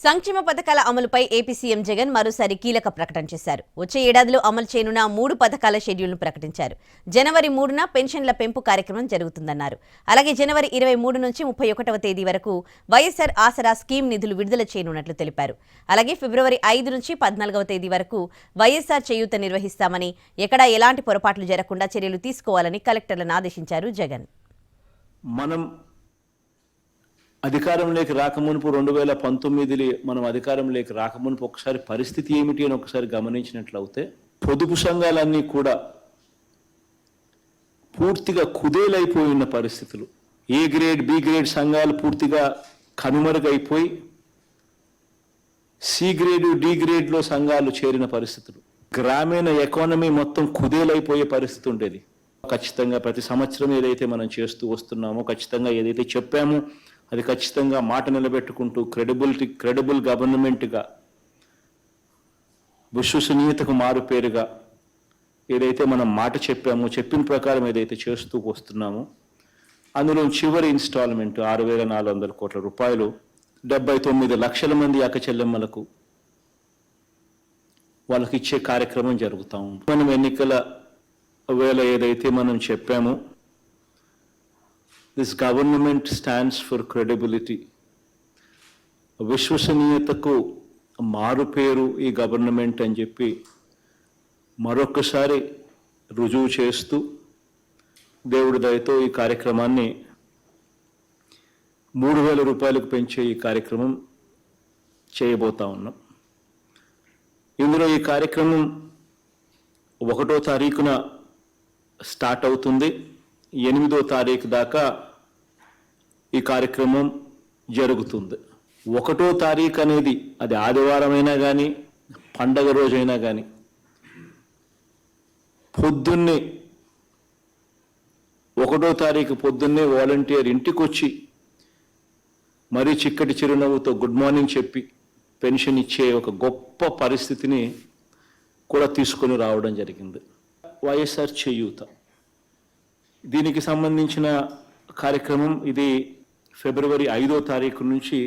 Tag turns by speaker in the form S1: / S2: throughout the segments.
S1: సంక్షేమ పథకాల అమలుపై ఏపీ సీఎం జగన్ మరోసారి కీలక ప్రకటన చేశారు. వచ్చే ఏడాదిలో అమలు చేయనున్న 3 పథకాల షెడ్యూల్ను ప్రకటించారు. జనవరి 3న పెన్షన్ల పెంపు కార్యక్రమం జరుగుతుందన్నారు. అలాగే జనవరి 23 నుంచి 31వ తేదీ వరకు వైఎస్ఆర్ ఆసరా స్కీమ్ నిధులు విడుదల చేయనున్నట్లు తెలిపారు. అలాగే ఫిబ్రవరి 5 నుంచి 14వ తేదీ వరకు వైఎస్ఆర్ చేయూత నిర్వహిస్తామని, ఎక్కడా ఎలాంటి పొరపాట్లు జరగకుండా చర్యలు తీసుకోవాలని కలెక్టర్లను ఆదేశించారు జగన్.
S2: మనం అధికారంలోకి రాకమునుపు 2019 మనం అధికారంలోకి రాకమునుపు ఒకసారి పరిస్థితి ఏమిటి అని ఒకసారి గమనించినట్లయితే పొదుపు సంఘాలన్నీ కూడా పూర్తిగా కుదేలైపోయిన పరిస్థితులు. ఏ గ్రేడ్ బి గ్రేడ్ సంఘాలు పూర్తిగా కనుమరుగైపోయి సి గ్రేడ్ డి గ్రేడ్లో సంఘాలు చేరిన పరిస్థితులు. గ్రామీణ ఎకానమీ మొత్తం కుదేలైపోయే పరిస్థితి ఉండేది. ఖచ్చితంగా ప్రతి సంవత్సరం ఏదైతే మనం చేస్తూ వస్తున్నామో, ఖచ్చితంగా ఏదైతే చెప్పామో అది ఖచ్చితంగా మాట నిలబెట్టుకుంటూ క్రెడిబుల్ గవర్నమెంట్గా, విశ్వసనీయతకు మారుపేరుగా ఏదైతే మనం మాట చెప్పామో, చెప్పిన ప్రకారం ఏదైతే చేస్తూ వస్తున్నామో, అందులో చివరి ఇన్స్టాల్మెంట్ 6,400 కోట్ల రూపాయలు 79 లక్షల మంది అక్కచెల్లెమ్మలకు వాళ్ళకి ఇచ్చే కార్యక్రమం జరుగుతాము. మనం ఎన్నికల వేళ ఏదైతే మనం చెప్పామో, this government stands for credibility, విశ్వసనీయతకు మారుపేరు ఈ గవర్నమెంట్ అని చెప్పి మరొకసారి రుజువు చేస్తూ దేవుడి దయతో ఈ కార్యక్రమాన్ని 3,000 రూపాయలకు పెంచే ఈ కార్యక్రమం చేయబోతా ఉన్నాం. ఇందులో ఈ కార్యక్రమం 1వ తారీఖున స్టార్ట్ అవుతుంది. 8వ తారీఖు దాకా ఈ కార్యక్రమం జరుగుతుంది. 1వ తారీఖు అనేది అది ఆదివారమైనా కానీ పండగ రోజైనా కానీ పొద్దున్నే 1వ తారీఖు పొద్దున్నే వాలంటీర్ ఇంటికి వచ్చి మరీ చిక్కటి చిరునవ్వుతో గుడ్ మార్నింగ్ చెప్పి పెన్షన్ ఇచ్చే ఒక గొప్ప పరిస్థితిని కూడా తీసుకొని రావడం జరిగింది. వైఎస్ఆర్ చేయూత, దీనికి సంబంధించిన కార్యక్రమం ఇది ఫిబ్రవరి 5వ తారీఖు నుంచి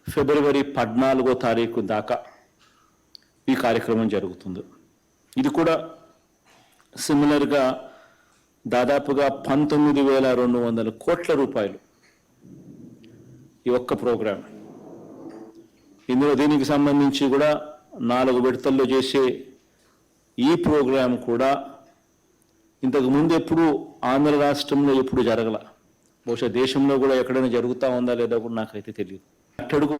S2: ఫిబ్రవరి 14వ తారీఖు దాకా ఈ కార్యక్రమం జరుగుతుంది. ఇది కూడా సిమిలర్గా దాదాపుగా 19,200 కోట్ల రూపాయలు ఈ ఒక్క ప్రోగ్రాం. ఇందులో దీనికి సంబంధించి కూడా 4 విడతల్లో చేసే ఈ ప్రోగ్రాం కూడా ఇంతకు ముందు ఎప్పుడు ఆంధ్ర రాష్ట్రంలో ఎప్పుడు జరగల. బహుశా దేశంలో కూడా ఎక్కడైనా జరుగుతూ ఉందా లేదా కూడా నాకైతే తెలియదు. అట్టడుగు